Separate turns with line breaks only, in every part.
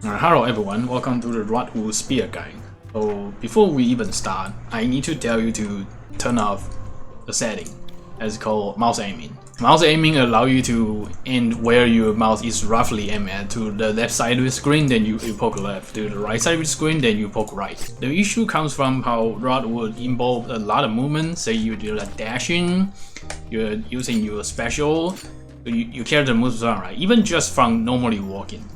Hello everyone, welcome to the Rotwood Spear Guide. So before we even start, I need to tell you to turn off the setting that's called mouse aiming. Mouse aiming allows you to aim where your mouse is roughly aimed at. To the left side of the screen, then you poke left. To the right side of the screen, then you poke right. The issue comes from how Rotwood involves a lot of movement. Say you do like dashing, you're using your special, your character moves around, right? Even just from normally walking.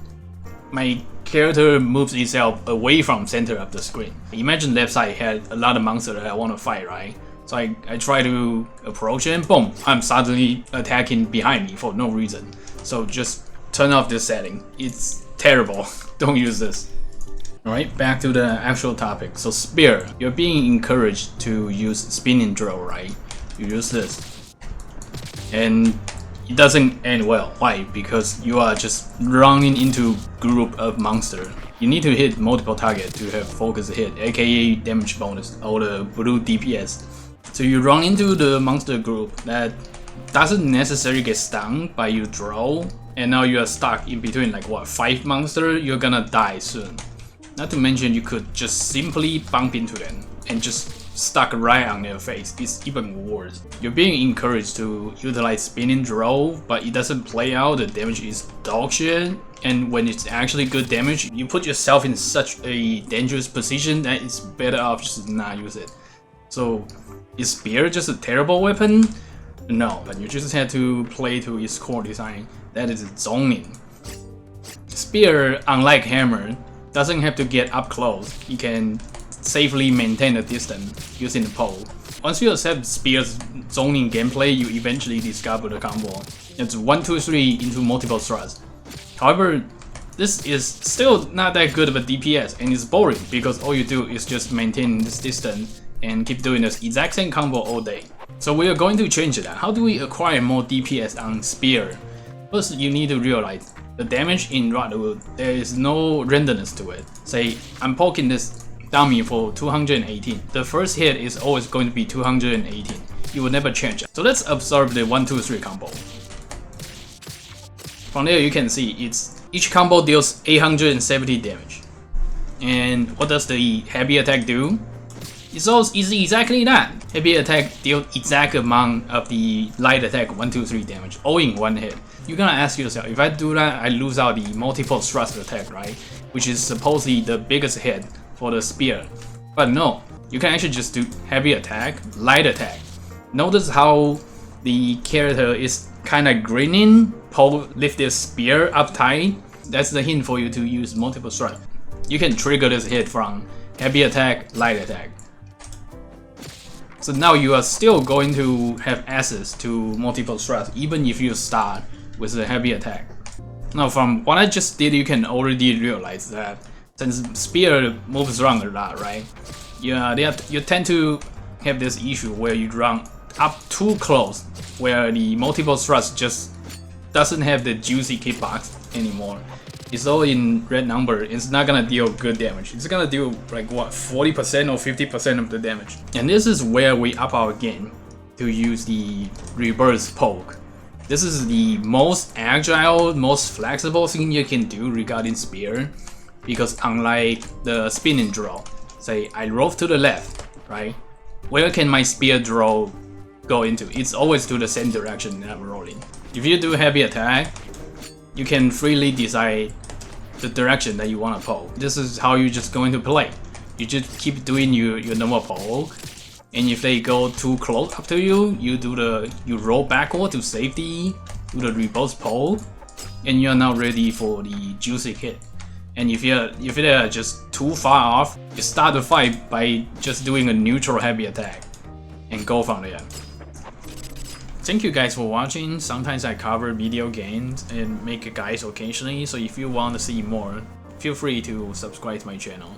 My character moves itself away from center of the screen. Imagine left side had a lot of monsters that I want to fight, right? So I try to approach and boom, I'm suddenly attacking behind me for no reason. So just turn off this setting. It's terrible. Don't use this. Alright, back to the actual topic. So spear, you're being encouraged to use spinning drill, right? You use this. And it doesn't end well. Why? Because you are just running into group of monsters. You need to hit multiple targets to have focus hit, aka damage bonus, or the blue DPS. So you run into the monster group that doesn't necessarily get stunned by your draw, and now you are stuck in between like what, 5 monsters, you're gonna die soon. Not to mention you could just simply bump into them and just stuck right on their face. It's even worse. You're being encouraged to utilize spinning draw, but it doesn't play out, the damage is dog shit, and when it's actually good damage, you put yourself in such a dangerous position that it's better off just not use it. So is spear just a terrible weapon? No, but you just have to play to its core design, that is zoning. Spear, unlike hammer, doesn't have to get up close. You can safely maintain a distance using the pole. Once you accept Spear's zoning gameplay, you eventually discover the combo. It's 1, 2, 3 into multiple thrusts. However, this is still not that good of a DPS and it's boring because all you do is just maintain this distance and keep doing this exact same combo all day. So we are going to change that. How do we acquire more DPS on Spear? First, you need to realize the damage in Rotwood, there is no randomness to it. Say, I'm poking this dummy for 218. The first hit is always going to be 218. It will never change. So let's observe the 1, 2, 3 combo. From there you can see each combo deals 870 damage. And what does the heavy attack do? It's exactly that. Heavy attack deals exact amount of the light attack 1, 2, 3 damage, all in one hit. You're gonna ask yourself, if I do that, I lose out the multiple thrust attack, right? Which is supposedly the biggest hit for the spear. But no, you can actually just do heavy attack, light attack. Notice how the character is kinda grinning, lift this spear up tight. That's the hint for you to use multiple thrust. You can trigger this hit from heavy attack, light attack. So now you are still going to have access to multiple thrust even if you start with the heavy attack. Now from what I just did, you can already realize that since spear moves around a lot, right? Yeah, you tend to have this issue where you run up too close, where the multiple thrust just doesn't have the juicy hitbox anymore. It's all in red number. It's not gonna deal good damage. It's gonna deal like what, 40% or 50% of the damage. And this is where we up our game to use the reverse poke. This is the most agile, most flexible thing you can do regarding spear, because unlike the spinning draw, say I roll to the left, right? Where can my spear draw go into? It's always to the same direction that I'm rolling. If you do heavy attack, you can freely decide the direction that you want to poke. This is how you're just going to play. You just keep doing your normal poke, and if they go too close up to you, you roll backward to safety, do the reverse poke, and you're now ready for the juicy hit. And if they're just too far off, you start the fight by just doing a neutral heavy attack and go from there. Thank you guys for watching. Sometimes I cover video games and make guides occasionally, so if you want to see more, feel free to subscribe to my channel.